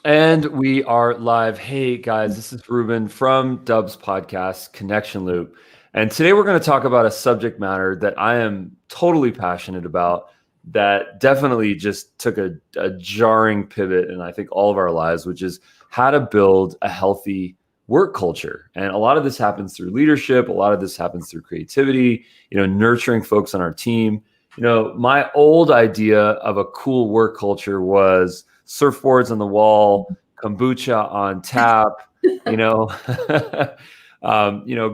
And we are live. Hey guys, this is Ruben from Dubb's podcast, Connection Loop. And today we're going to talk about a subject matter that I am totally passionate about, that definitely just took a jarring pivot in I think all of our lives, which is how to build a healthy work culture. And a lot of this happens through leadership. A lot of this happens through creativity, nurturing folks on our team. My old idea of a cool work culture was surfboards on the wall, kombucha on tap,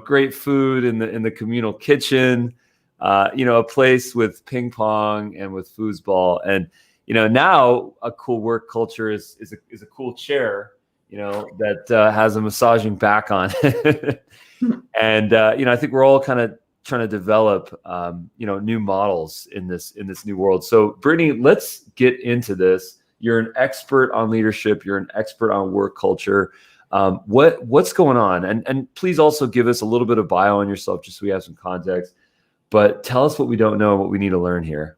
great food in the communal kitchen, a place with ping pong and with foosball. And, now a cool work culture is a cool chair, that has a massaging back on it. And, I think we're all kind of trying to develop, new models in this new world. So Brittany, let's get into this. You're an expert on leadership. You're an expert on work culture. What's going on? And please also give us a little bit of bio on yourself, just so we have some context. But tell us what we don't know and what we need to learn here.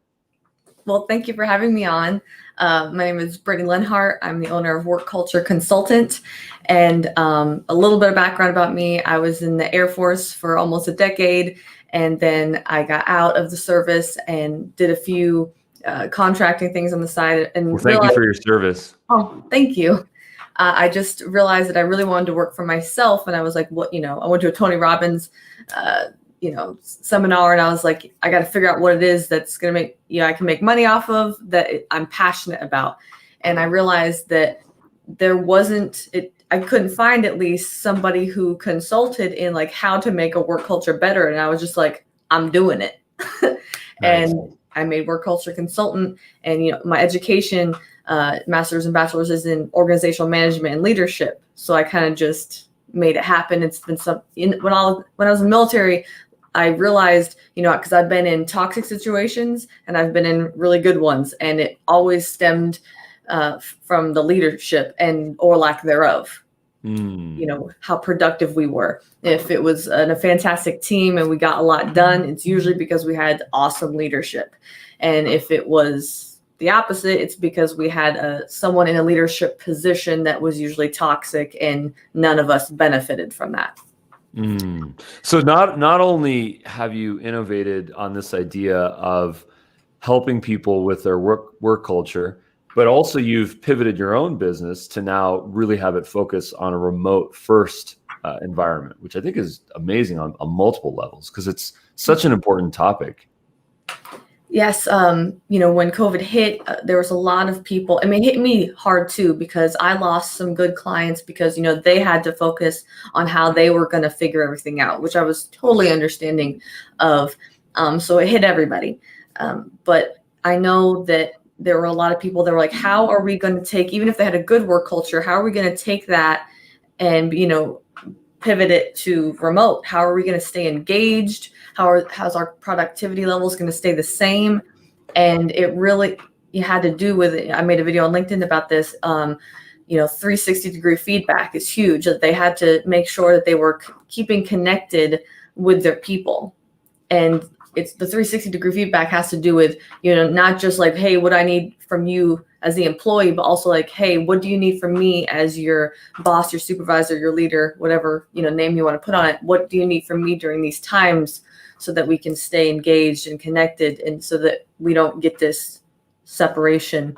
Well, thank you for having me on. My name is Brittinay Lenhart. I'm the owner of Work Culture Consultant. And a little bit of background about me. I was in the Air Force for almost a decade. And then I got out of the service and did a few contracting things on the side. And thank you for your service. Oh, thank you. I just realized that I really wanted to work for myself. And I was like, I went to a Tony Robbins, seminar, and I was like, I got to figure out what it is that's going to make, I can make money off of, that I'm passionate about. And I realized that I couldn't find at least somebody who consulted in like how to make a work culture better. And I was just like, I'm doing it. Nice. And I made Work Culture Consultant, and my education, master's and bachelor's, is in organizational management and leadership. So I kind of just made it happen. It's been when I was in the military, I realized, because I've been in toxic situations and I've been in really good ones, and it always stemmed from the leadership or lack thereof. How productive we were. If it was a fantastic team and we got a lot done, it's usually because we had awesome leadership. And if it was the opposite, it's because we had someone in a leadership position that was usually toxic, and none of us benefited from that. So not only have you innovated on this idea of helping people with their work culture, but also you've pivoted your own business to now really have it focus on a remote first environment, which I think is amazing on multiple levels, because it's such an important topic. Yes. When COVID hit, there was a lot of people. I mean, it hit me hard too, because I lost some good clients because, they had to focus on how they were going to figure everything out, which I was totally understanding of. So it hit everybody. But I know that there were a lot of people that were like, how are we going to take, even if they had a good work culture, how are we going to take that and, pivot it to remote? How are we going to stay engaged? How's our productivity levels going to stay the same? And it really, had to do with it. I made a video on LinkedIn about this. 360-degree feedback is huge. That they had to make sure that they were keeping connected with their people. And it's the 360-degree feedback has to do with, not just like, hey, what I need from you as the employee, but also like, hey, what do you need from me as your boss, your supervisor, your leader, whatever, name you want to put on it. What do you need from me during these times, so that we can stay engaged and connected, and so that we don't get this separation.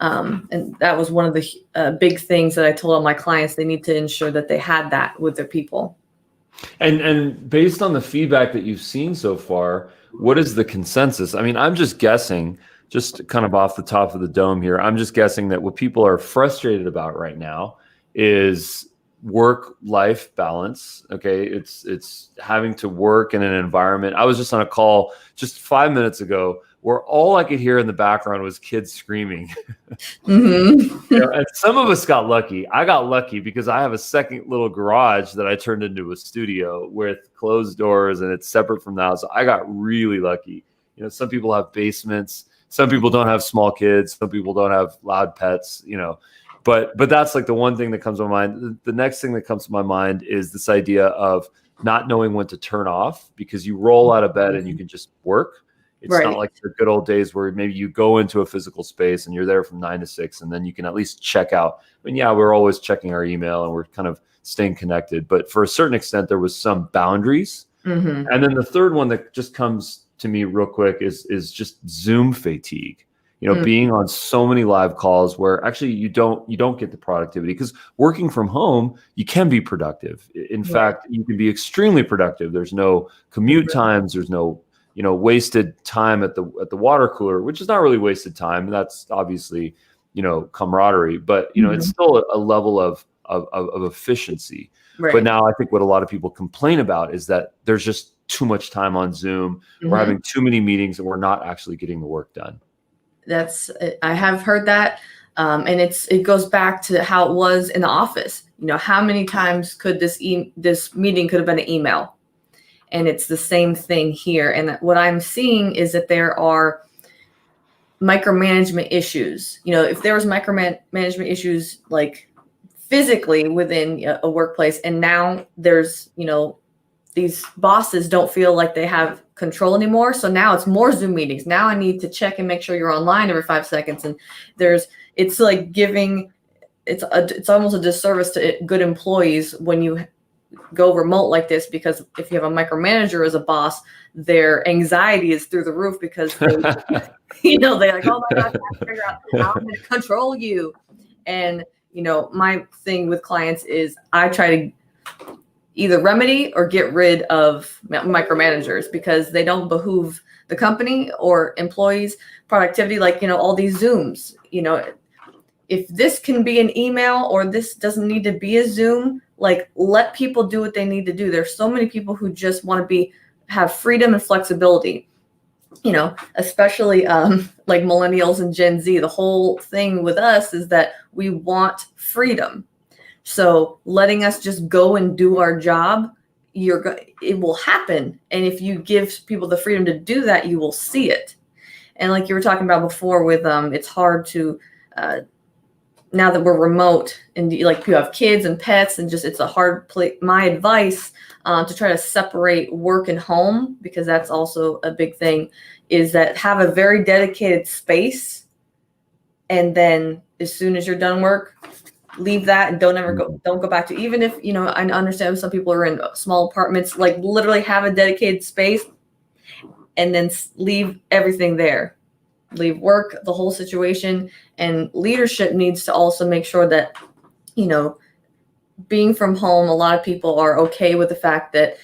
And that was one of the big things that I told all my clients. They need to ensure that they had that with their people. And based on the feedback that you've seen so far, what is the consensus? I mean, I'm just guessing, just kind of off the top of the dome here, I'm just guessing that what people are frustrated about right now is work-life balance. Okay, it's having to work in an environment. I was just on a call just 5 minutes ago where all I could hear in the background was kids screaming. Mm-hmm. And some of us got lucky. I got lucky because I have a second little garage that I turned into a studio with closed doors, and it's separate from the house. I got really lucky. Some people have basements. Some people don't have small kids. Some people don't have loud pets, But that's like the one thing that comes to my mind. The next thing that comes to my mind is this idea of not knowing when to turn off, because you roll out of bed and you can just work. It's not like the good old days where maybe you go into a physical space and you're there from 9 to 6, and then you can at least check out. I mean, yeah, we're always checking our email and we're kind of staying connected, but for a certain extent, there was some boundaries. And then the third one that just comes to me real quick is just Zoom fatigue. Being on so many live calls where actually you don't get the productivity, because working from home, you can be productive. In fact, you can be extremely productive. There's no commute times. There's no, wasted time at the water cooler, which is not really wasted time. That's obviously, camaraderie, but it's still a level of efficiency. But now I think what a lot of people complain about is that there's just too much time on Zoom. We're having too many meetings and we're not actually getting the work done. I have heard that. And it goes back to how it was in the office. How many times could this meeting could have been an email? And it's the same thing here. And what I'm seeing is that there are micromanagement issues. If there was micromanagement issues like physically within a workplace, and now there's, these bosses don't feel like they have control anymore. So now it's more Zoom meetings. Now I need to check and make sure you're online every 5 seconds. And it's like it's almost a disservice to good employees when you go remote like this, because if you have a micromanager as a boss, their anxiety is through the roof because they're like, oh my gosh, I have to figure out how I'm going to control you. And, my thing with clients is I try to either remedy or get rid of micromanagers, because they don't behoove the company or employees' productivity. Like, all these Zooms, if this can be an email or this doesn't need to be a Zoom, like, let people do what they need to do. There's so many people who just want to have freedom and flexibility, especially like millennials and Gen Z. The whole thing with us is that we want freedom. So letting us just go and do our job, it will happen. And if you give people the freedom to do that, you will see it. And like you were talking about before with, it's hard to, now that we're remote and like you have kids and pets and just, it's a hard place. My advice to try to separate work and home, because that's also a big thing, is that have a very dedicated space. And then as soon as you're done work, leave that and don't go back to, even if, I understand some people are in small apartments, like literally have a dedicated space and then leave everything there. Leave work, the whole situation. And leadership needs to also make sure that, being from home, a lot of people are okay with the fact that,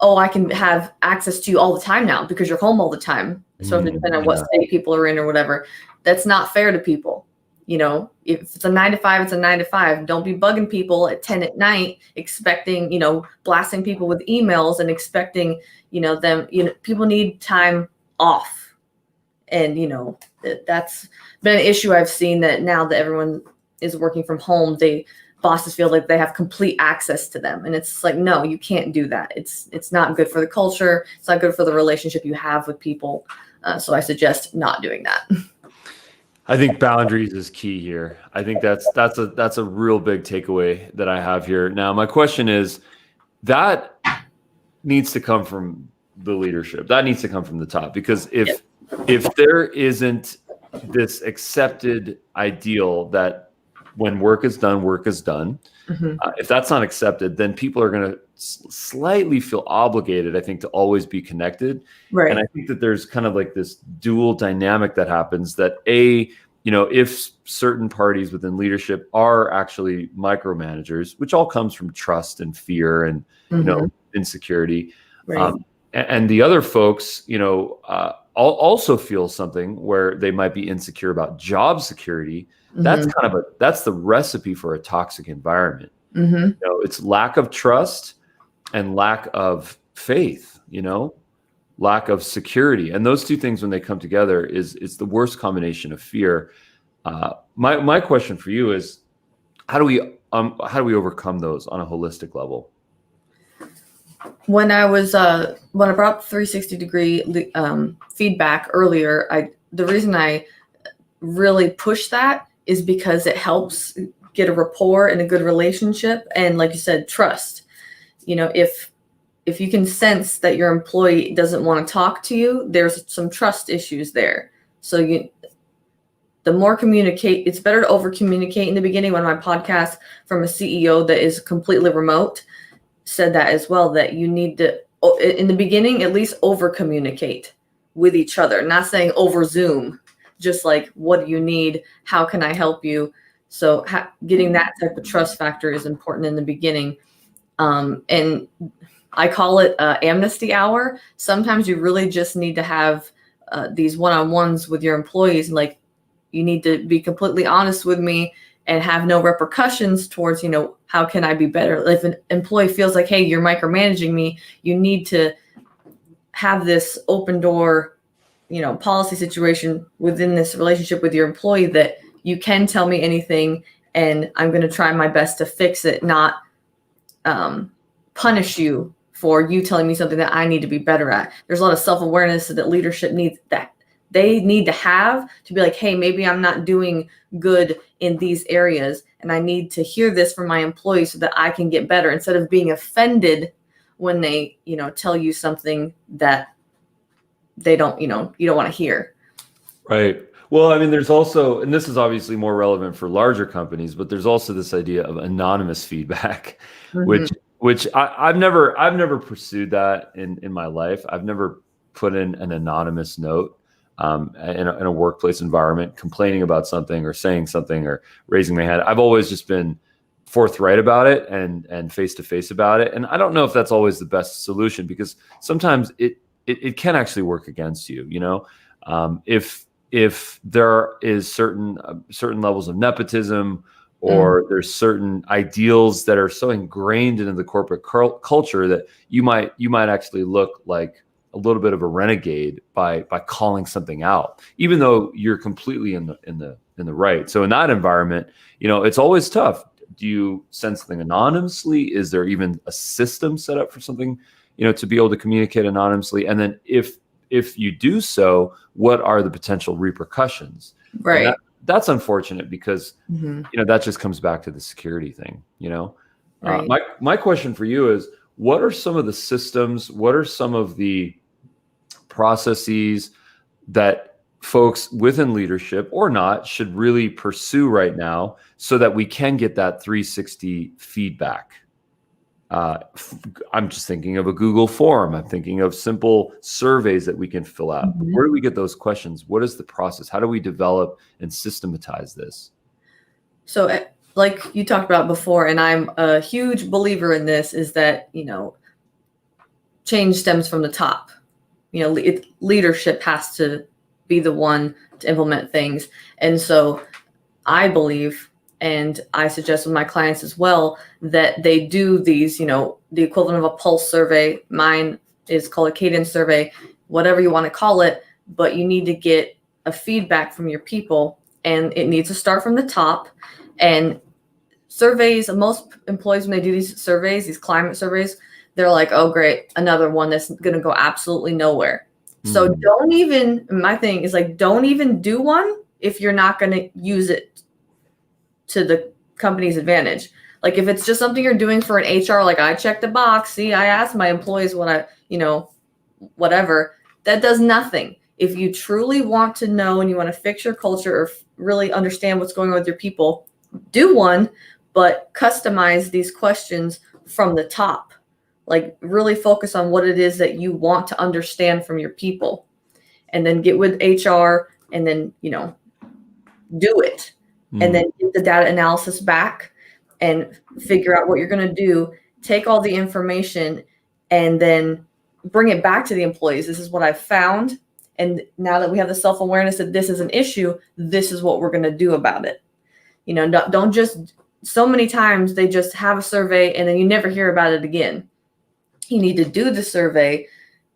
oh, I can have access to you all the time now because you're home all the time. So depending on what state people are in or whatever, that's not fair to people. If it's a 9 to 5, it's a 9 to 5. Don't be bugging people at 10 at night, expecting, blasting people with emails and expecting, them, people need time off. And, that's been an issue I've seen, that now that everyone is working from home, bosses feel like they have complete access to them. And it's like, no, you can't do that. It's not good for the culture. It's not good for the relationship you have with people. So I suggest not doing that. I think boundaries is key here. I think that's a real big takeaway that I have here. Now, my question is, that needs to come from the leadership. That needs to come from the top, because if there isn't this accepted ideal that when work is done, work is done. If that's not accepted, then people are going to slightly feel obligated, I think, to always be connected. Right. And I think that there's kind of like this dual dynamic that happens, that if certain parties within leadership are actually micromanagers, which all comes from trust and fear and, insecurity. Right. And the other folks, also feel something where they might be insecure about job security. That's that's the recipe for a toxic environment. It's lack of trust and lack of faith, lack of security. And those two things, when they come together, is the worst combination of fear. My question for you is, how do we overcome those on a holistic level? When I brought up 360-degree feedback earlier, the reason I really push that is because it helps get a rapport and a good relationship. And like you said, trust. If if you can sense that your employee doesn't want to talk to you, there's some trust issues there. So the more communicate, it's better to over communicate in the beginning. One of my podcasts from a CEO that is completely remote said that as well, that you need to, in the beginning, at least over communicate with each other, not saying over Zoom, just like, what do you need? How can I help you? So getting that type of trust factor is important in the beginning. And I call it amnesty hour. Sometimes you really just need to have these one-on-ones with your employees. Like, you need to be completely honest with me and have no repercussions towards, how can I be better? If an employee feels like, hey, you're micromanaging me, you need to have this open door, policy situation within this relationship with your employee, that you can tell me anything and I'm going to try my best to fix it, not punish you for you telling me something that I need to be better at. There's a lot of self-awareness that leadership needs, that they need to have, to be like, hey, maybe I'm not doing good in these areas, and I need to hear this from my employees so that I can get better, instead of being offended when they, tell you something that they don't, you don't want to hear. Right. Well, I mean, there's also, and this is obviously more relevant for larger companies, but there's also this idea of anonymous feedback, which I've never pursued that in my life. I've never put in an anonymous note in a workplace environment, complaining about something or saying something or raising my hand. I've always just been forthright about it and face to face about it. And I don't know if that's always the best solution, because sometimes it can actually work against you. If there is certain levels of nepotism, or there's certain ideals that are so ingrained into the corporate culture that you might actually look like a little bit of a renegade by calling something out, even though you're completely in the right. So in that environment, it's always tough. Do you send something anonymously? Is there even a system set up for something, to be able to communicate anonymously? And then if you do so, what are the potential repercussions? Right. That's unfortunate, because that just comes back to the security thing. Right. My question for you is, what are some of the systems? What are some of the processes that folks within leadership or not should really pursue right now, so that we can get that 360 feedback? I'm just thinking of a Google form. I'm thinking of simple surveys that we can fill out. Where do we get those questions? What is the process? How do we develop and systematize this? So, like you talked about before, and I'm a huge believer in this, is that, change stems from the top. Leadership has to be the one to implement things. And so I believe, and I suggest with my clients as well, that they do these, the equivalent of a pulse survey. Mine is called a cadence survey, whatever you want to call it, but you need to get a feedback from your people, and it needs to start from the top. And surveys, most employees, when they do these surveys, these climate surveys, they're like, oh, great, another one that's going to go absolutely nowhere. So my thing is, like, don't even do one if you're not going to use it to the company's advantage. Like, if it's just something you're doing for an HR, like, I checked the box, see, I asked my employees what whatever, that does nothing. If you truly want to know and you want to fix your culture, or really understand what's going on with your people, do one, but customize these questions from the top. Like, really focus on what it is that you want to understand from your people, and then get with HR, and then, do it. And then get the data analysis back and figure out what you're going to do. Take all the information and then bring it back to the employees. This is what I've found. And now that we have the self-awareness that this is an issue, this is what we're going to do about it. Don't just, so many times they just have a survey and then you never hear about it again. You need to do the survey,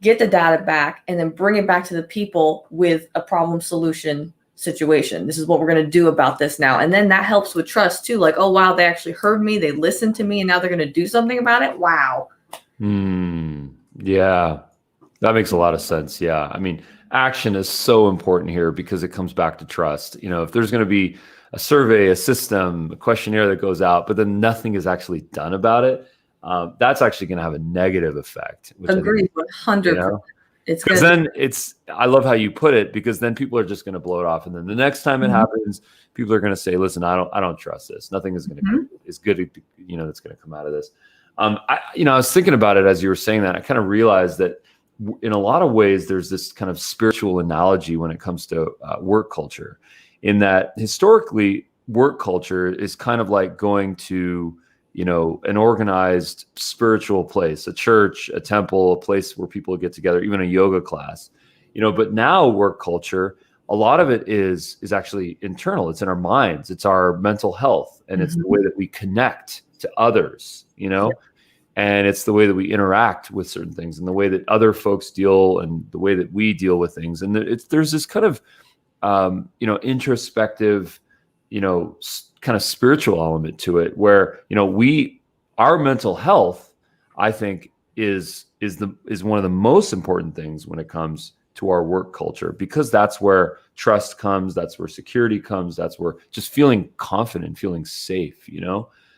get the data back, and then bring it back to the people with a problem solution situation. This is what we're going to do about this now. And then that helps with trust too. Like, oh, wow, they actually heard me. They listened to me, and now they're going to do something about it. Wow. Yeah, that makes a lot of sense. Yeah. I mean, action is so important here, because it comes back to trust. If there's going to be a survey, a system, a questionnaire that goes out, but then nothing is actually done about it, that's actually going to have a negative effect. Which Agreed, I think, 100%. It's because gonna then I love how you put it, because then people are just going to blow it off. And then the next time it happens, people are going to say, listen, I don't trust this. Nothing is going to is good, that's going to come out of this. I was thinking about it as you were saying that. I kind of realized that in a lot of ways, there's this kind of spiritual analogy when it comes to work culture, in that historically work culture is kind of like going to, an organized spiritual place, a church, a temple, a place where people get together, even a yoga class, but now work culture, a lot of it is actually internal. It's in our minds. It's our mental health. And it's the way that we connect to others, and it's the way that we interact with certain things, and the way that other folks deal, and the way that we deal with things. And there's this kind of, introspective, kind of spiritual element to it, where, our mental health, I think, is one of the most important things when it comes to our work culture, because that's where trust comes. That's where security comes. That's where just feeling confident, feeling safe,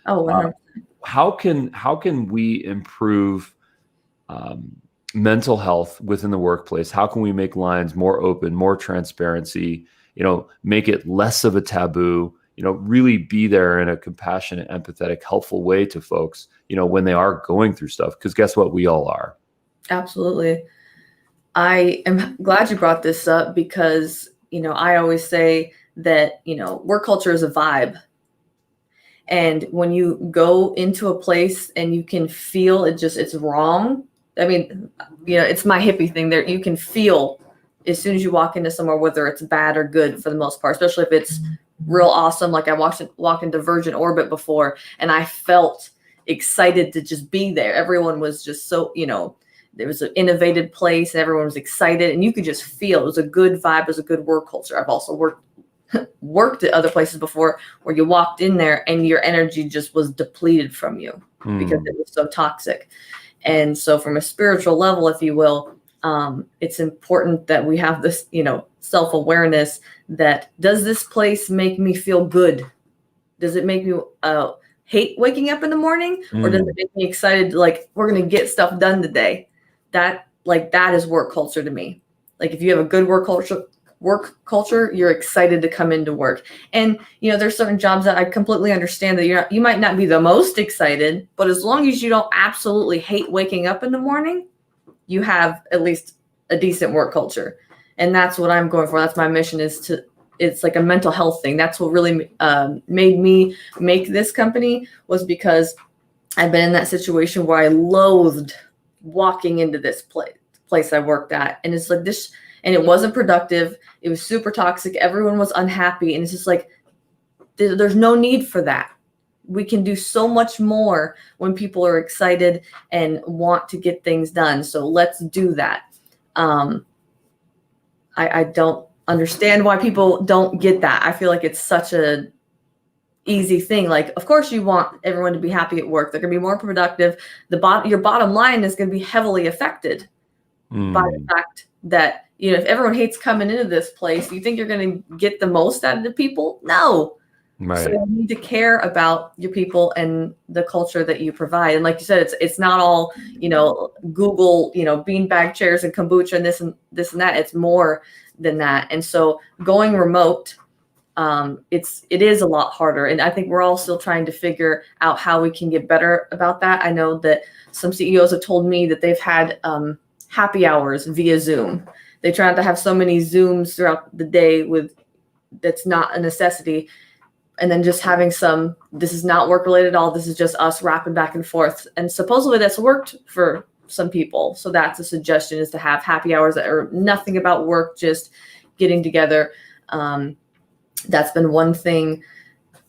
Oh, 100%. How can we improve mental health within the workplace? How can we make lines more open, more transparency, make it less of a taboo, really be there in a compassionate, empathetic, helpful way to folks, when they are going through stuff? Because guess what? We all are. Absolutely. I am glad you brought this up, because, I always say that, work culture is a vibe. And when you go into a place and you can feel it's wrong. I mean, it's my hippie thing there. You can feel as soon as you walk into somewhere, whether it's bad or good for the most part, especially if it's real awesome. Like I walked into Virgin Orbit before, and I felt excited to just be there. Everyone was just so, there was an innovative place and everyone was excited, and you could just feel it was a good vibe. It was a good work culture. I've also worked at other places before where you walked in there and your energy just was depleted from you because it was so toxic. And so from a spiritual level, if you will, it's important that we have this, self-awareness that, does this place make me feel good? Does it make me hate waking up in the morning, or does it make me excited? Like, we're going to get stuff done today. That is work culture to me. Like, if you have a good work culture, you're excited to come into work. And, there's certain jobs that I completely understand that you might not be the most excited, but as long as you don't absolutely hate waking up in the morning, you have at least a decent work culture. And that's what I'm going for. That's my mission, it's like a mental health thing. That's what really made me make this company, was because I've been in that situation where I loathed walking into this place I worked at. And it's like this, and it wasn't productive. It was super toxic. Everyone was unhappy. And it's just like, there's no need for that. We can do so much more when people are excited and want to get things done. So let's do that. I don't understand why people don't get that. I feel like it's such a easy thing. Like, of course you want everyone to be happy at work. They're going to be more productive. Your bottom line is going to be heavily affected by the fact that, if everyone hates coming into this place, you think you're going to get the most out of the people? No. Right. So you need to care about your people and the culture that you provide. And like you said, it's not all, Google, beanbag chairs and kombucha and this and that. It's more than that. And so going remote, it is a lot harder. And I think we're all still trying to figure out how we can get better about that. I know that some CEOs have told me that they've had happy hours via Zoom. They try not to have so many Zooms throughout the day that's not a necessity. And then just having this is not work related at all. This is just us rapping back and forth. And supposedly that's worked for some people. So that's a suggestion, is to have happy hours that are nothing about work, just getting together. That's been one thing.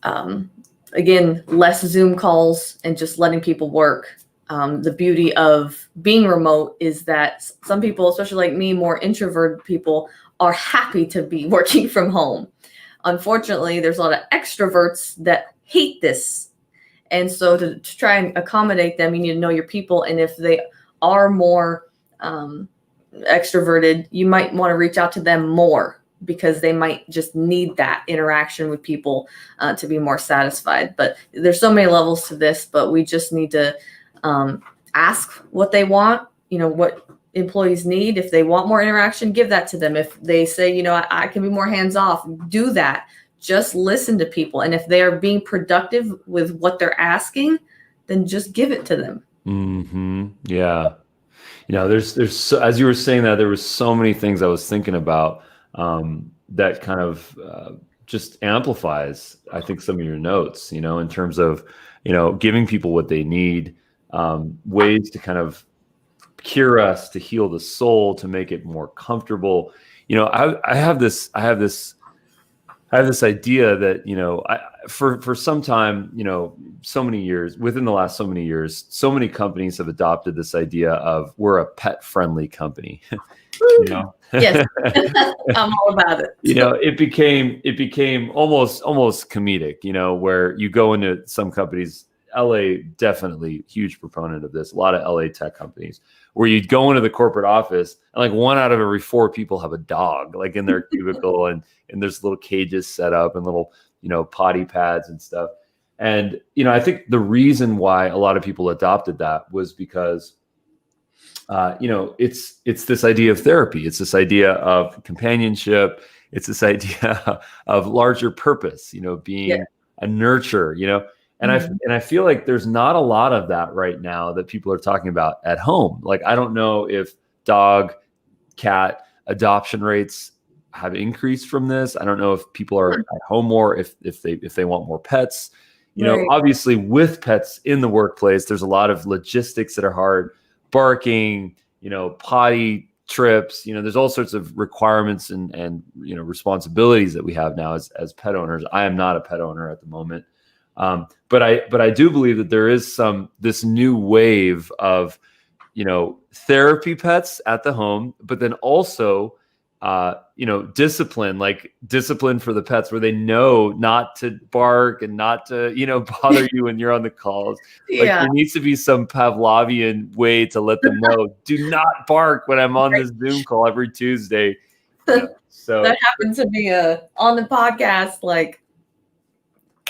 Again, less Zoom calls and just letting people work. The beauty of being remote is that some people, especially like me, more introverted people, are happy to be working from home. Unfortunately, there's a lot of extroverts that hate this. And so to try and accommodate them, you need to know your people. And if they are more extroverted, you might want to reach out to them more, because they might just need that interaction with people to be more satisfied. But there's so many levels to this, but we just need to Ask what they want, what employees need. If they want more interaction, give that to them. If they say, I can be more hands off, do that. Just listen to people. And if they are being productive with what they're asking, then just give it to them. Mm-hmm. Yeah. There's so, as you were saying that, there was so many things I was thinking about that kind of just amplifies, I think, some of your notes, in terms of, giving people what they need, ways to kind of cure us, to heal the soul, to make it more comfortable. I have this idea that, for some time, so many years, within the last so many years, so many companies have adopted this idea of we're a pet friendly company. Yes. I'm all about it. It became almost comedic, where you go into some companies. LA, definitely huge proponent of this. A lot of LA tech companies where you'd go into the corporate office and like 1 out of every 4 people have a dog, like in their cubicle, and there's little cages set up and little, potty pads and stuff. And, I think the reason why a lot of people adopted that was because, it's this idea of therapy. It's this idea of companionship. It's this idea of larger purpose, being a nurture, And I feel like there's not a lot of that right now that people are talking about at home. Like, I don't know if dog, cat adoption rates have increased from this. I don't know if people are at home more, if they want more pets. Right. Obviously with pets in the workplace, there's a lot of logistics that are hard. Barking, potty trips, there's all sorts of requirements and responsibilities that we have now as pet owners. I am not a pet owner at the moment. But I do believe that there is this new wave of, therapy pets at the home, but then also, discipline for the pets where they know not to bark and not to, bother you when you're on the calls. Like, there needs to be some Pavlovian way to let them know, do not bark when I'm on this Zoom call every Tuesday. So that happened to me on the podcast, like,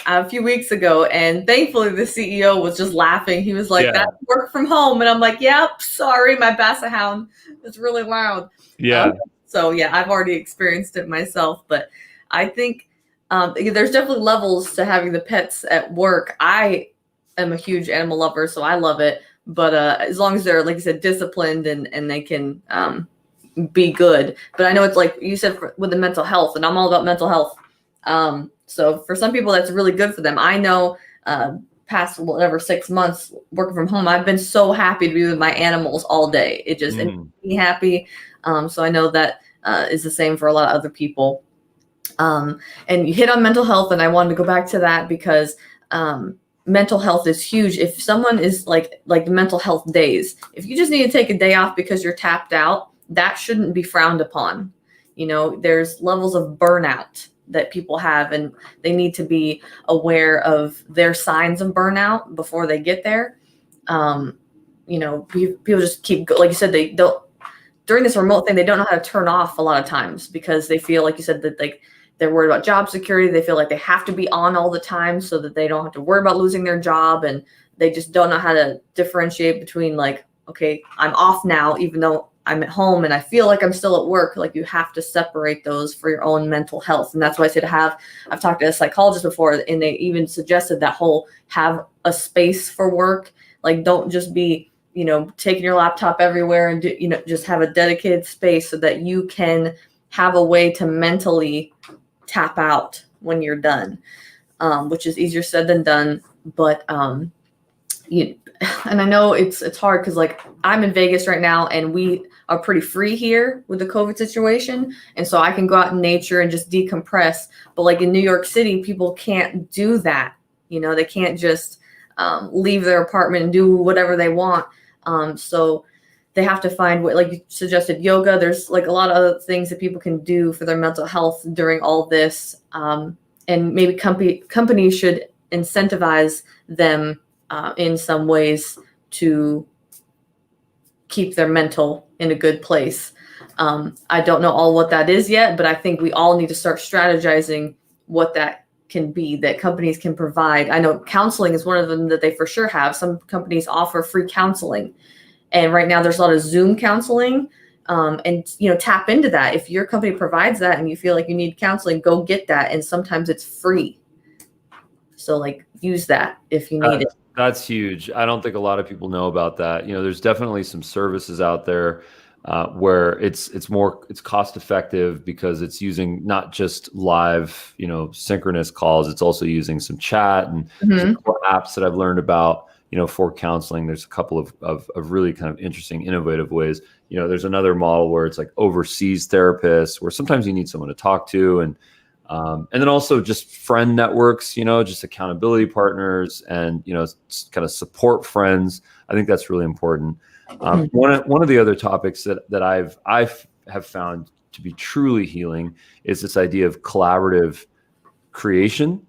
a few weeks ago, and thankfully the CEO was just laughing. He was like, "That's work from home," and I'm like, "Yep, sorry, my Basset Hound is really loud." So I've already experienced it myself, but I think there's definitely levels to having the pets at work. I am a huge animal lover, so I love it. But as long as they're, like you said, disciplined and they can be good. But I know it's like you said with the mental health, and I'm all about mental health. So for some people, that's really good for them. I know past 6 months working from home, I've been so happy to be with my animals all day. It just makes me happy. So I know that is the same for a lot of other people. And you hit on mental health, and I wanted to go back to that because mental health is huge. If someone is like the mental health days, if you just need to take a day off because you're tapped out, that shouldn't be frowned upon. There's levels of burnout that people have, and they need to be aware of their signs of burnout before they get there. People just keep, like you said, they don't, during this remote thing, they don't know how to turn off a lot of times because they feel, like you said, that like they're worried about job security. They feel like they have to be on all the time so that they don't have to worry about losing their job. And they just don't know how to differentiate between, like, okay, I'm off now, even though I'm at home and I feel like I'm still at work. Like, you have to separate those for your own mental health. And that's why I said I've talked to a psychologist before, and they even suggested that whole have a space for work. Like, don't just be, taking your laptop everywhere and just have a dedicated space so that you can have a way to mentally tap out when you're done, which is easier said than done. But, and I know it's hard because, like, I'm in Vegas right now and we are pretty free here with the COVID situation. And so I can go out in nature and just decompress. But like in New York City, people can't do that. They can't just leave their apartment and do whatever they want. So they have to find what, like you suggested, yoga. There's like a lot of other things that people can do for their mental health during all this. And maybe companies should incentivize them in some ways to keep their mental in a good place. I don't know all what that is yet, but I think we all need to start strategizing what that can be that companies can provide. I know counseling is one of them that they for sure have. Some companies offer free counseling. And right now there's a lot of Zoom counseling. And, tap into that. If your company provides that and you feel like you need counseling, go get that. And sometimes it's free. So use that if you need it. That's huge. I don't think a lot of people know about that. There's definitely some services out there where it's cost effective because it's using not just live, synchronous calls. It's also using some chat and some cool apps that I've learned about, for counseling. There's a couple of really kind of interesting, innovative ways. There's another model where it's like overseas therapists, where sometimes you need someone to talk to, and then also just friend networks, just accountability partners, and kind of support friends. I think that's really important. One of the other topics that I have found to be truly healing is this idea of collaborative creation.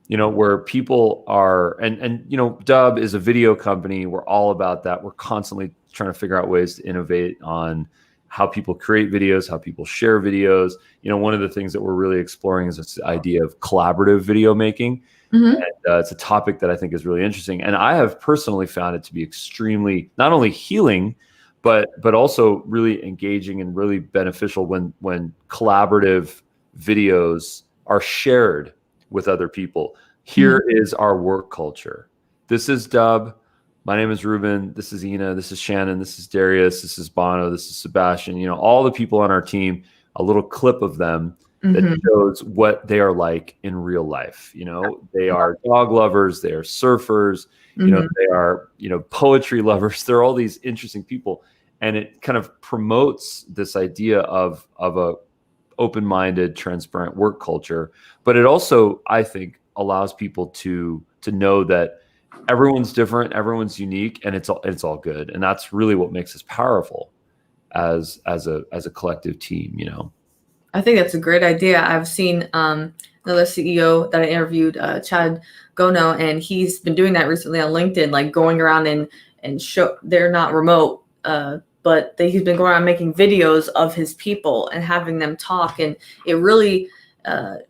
Where people are, and Dubb is a video company. We're all about that. We're constantly trying to figure out ways to innovate on how people create videos, how people share videos. One of the things that we're really exploring is this idea of collaborative video making. And it's a topic that I think is really interesting. And I have personally found it to be extremely, not only healing, but also really engaging and really beneficial when collaborative videos are shared with other people. Here is our work culture. This is Dubb. My name is Ruben. This is Ina. This is Shannon. This is Darius. This is Bono. This is Sebastian. All the people on our team, a little clip of them that shows what they are like in real life. They are dog lovers. They are surfers. They are, poetry lovers. They're all these interesting people. And it kind of promotes this idea of a open-minded, transparent work culture. But it also, I think, allows people to know that everyone's different, everyone's unique, and it's all good. And that's really what makes us powerful as a collective team. I think that's a great idea. I've seen another CEO that I interviewed, Chad Gono, and he's been doing that recently on LinkedIn, going around and show. They're not remote, but he's been going around making videos of his people and having them talk, and it really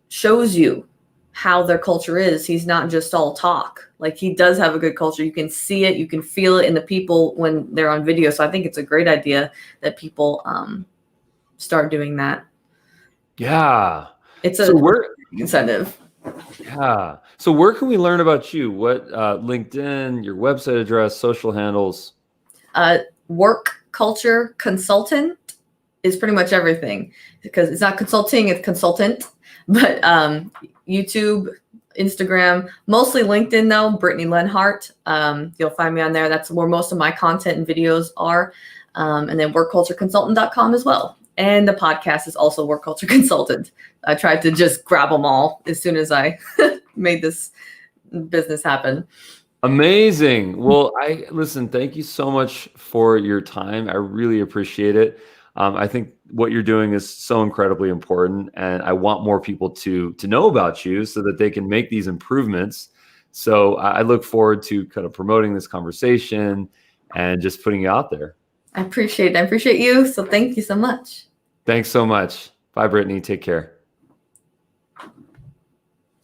shows you how their culture is. He's not just all talk. He does have a good culture. You can see it, you can feel it in the people when they're on video. So I think it's a great idea that people start doing that. Yeah. It's a incentive. Yeah. So where can we learn about you? What, LinkedIn, your website address, social handles? Work culture consultant is pretty much everything, because it's not consulting, it's consultant. But YouTube, Instagram, mostly LinkedIn though, Brittinay Lenhart. You'll find me on there. That's where most of my content and videos are. And then workcultureconsultant.com as well. And the podcast is also Work Culture Consultant. I tried to just grab them all as soon as I made this business happen. Amazing. Well, listen, thank you so much for your time. I really appreciate it. I think what you're doing is so incredibly important, and I want more people to know about you so that they can make these improvements. So I look forward to kind of promoting this conversation and just putting it out there. I appreciate it. I appreciate you. So thank you so much. Thanks so much. Bye, Brittany. Take care.